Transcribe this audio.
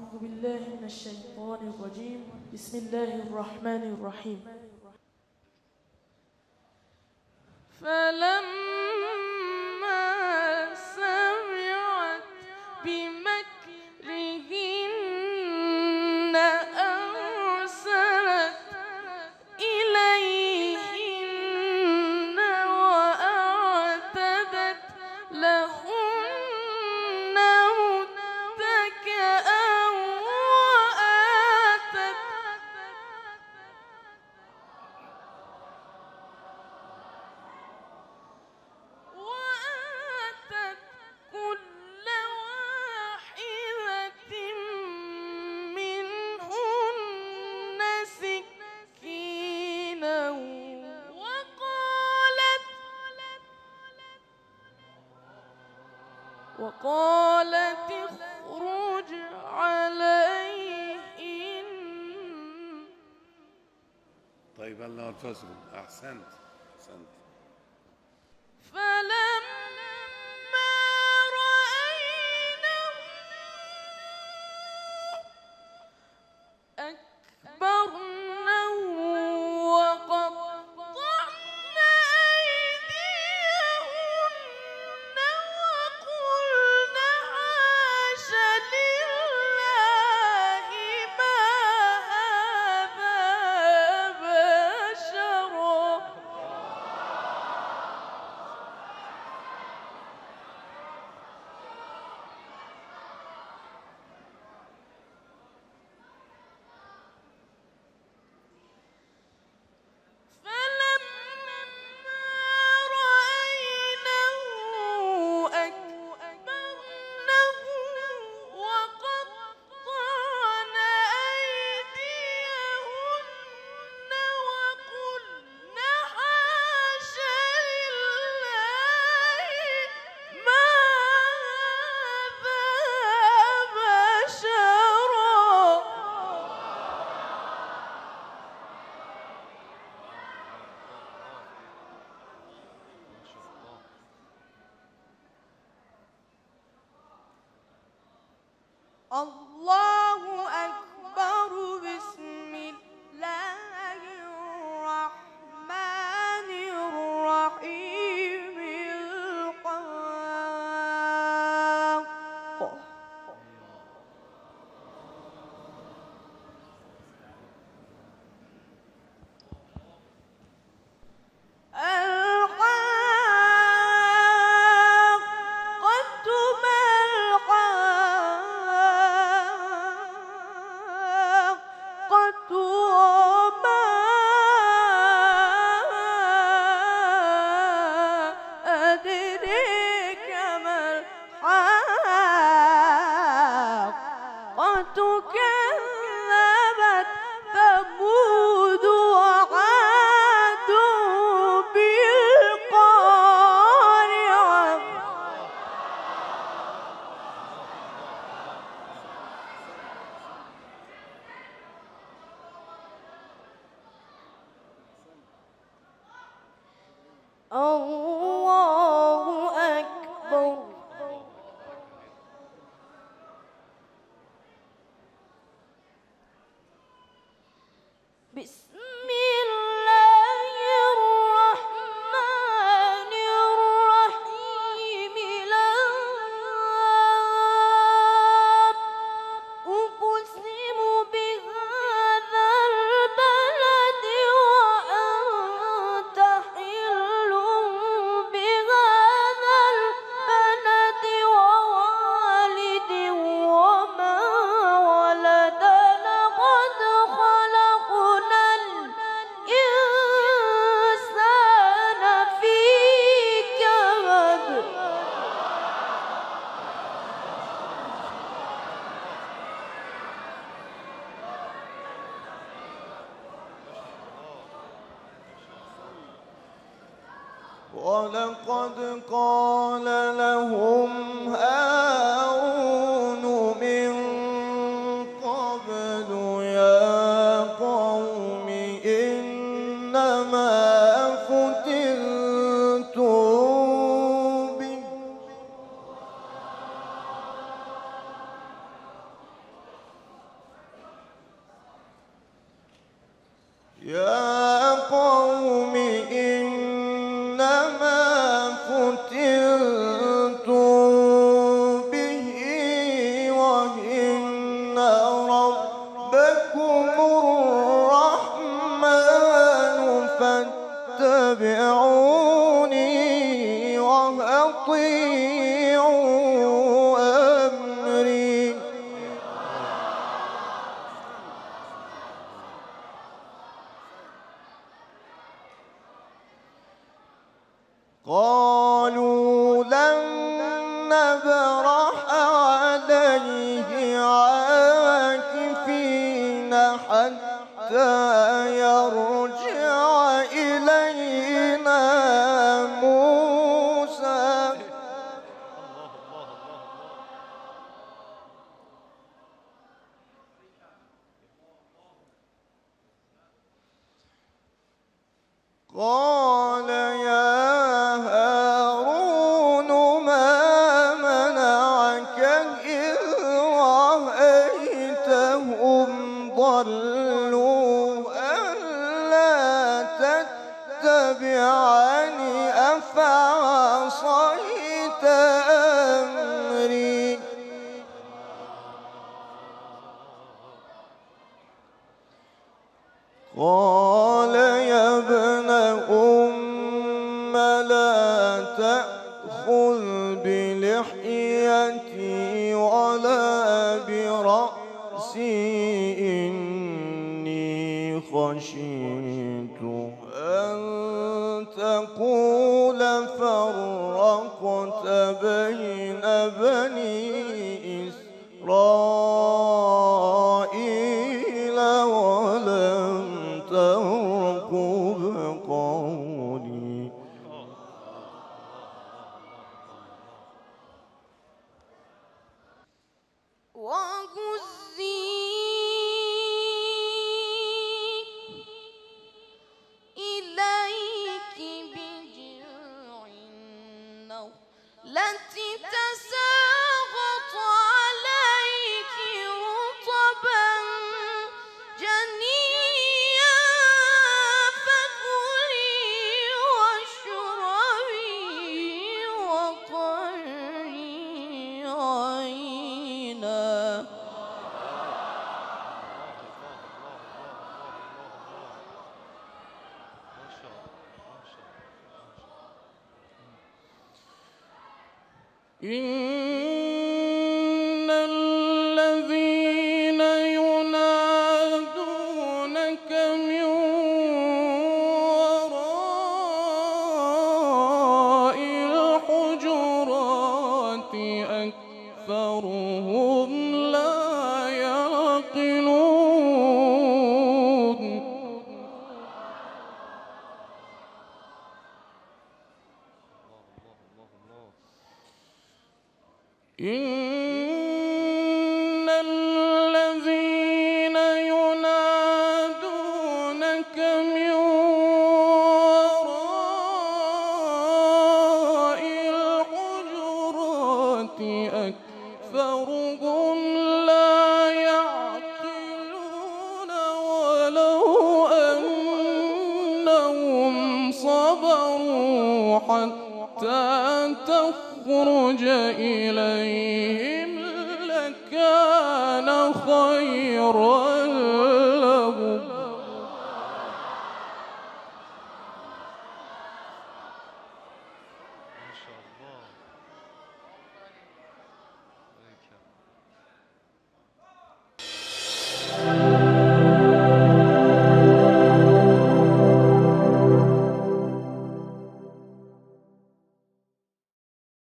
أعوذ بالله من الشيطان الرجيم. بسم الله الرحمن الرحيم. فلما سمعت بمكرهن أرسلت إليهن وأعتدت لهن متكئا وآتت كل واحدة منهن سكينا وقالت اخرج عليهن. طيب الله الفصل. أحسنت. فلما رأينه أكبرنه وقطعن أيديهن وقلن حاش لله ما هذا بشرا. الله أكبر. بسم الله الرحمن الرحيم. الحاقة كذبت ثمود وعاد بالقارعة. الله أكبر. بسم الله الرحمن الرحيم. لا أقسم بهذا البلد وأنت حل بهذا البلد ووالد وما ولد. لقد خلقنا الإنسان في كبد. ولقد قال لهم هارون من قبل يا قوم إنما فتنتم به يا قوم إنما فتنتم به وإن ربكم الرحمن فاتبعوني وأطيعوا أمري. قالوا لن نبرح عليه عاكفين حتى يرجع إلينا موسى. قال يا هارون ما منعك إذ رأيتهم ضلوا ألا تتبعني أفعصيت أمري. قال يا ابن أم لا تأخذ بلحيتي ولا برأسي إني خشيت أن تقول فرقت بين بني إسرائيل ولم ترقب قولي. وهزي إليك بجذع النخلة تساقط عليك رطبا جنيا فكلي واشربي وقري عينا. إن الذين ينادونك من وراء الحجرات أكثرهم لا يعقلون. إن الذين ينادونك من وراء الحجرات أكثرهم لا يعقلون ولو أنهم صبروا حتى تخرج إليهم لكان خيرا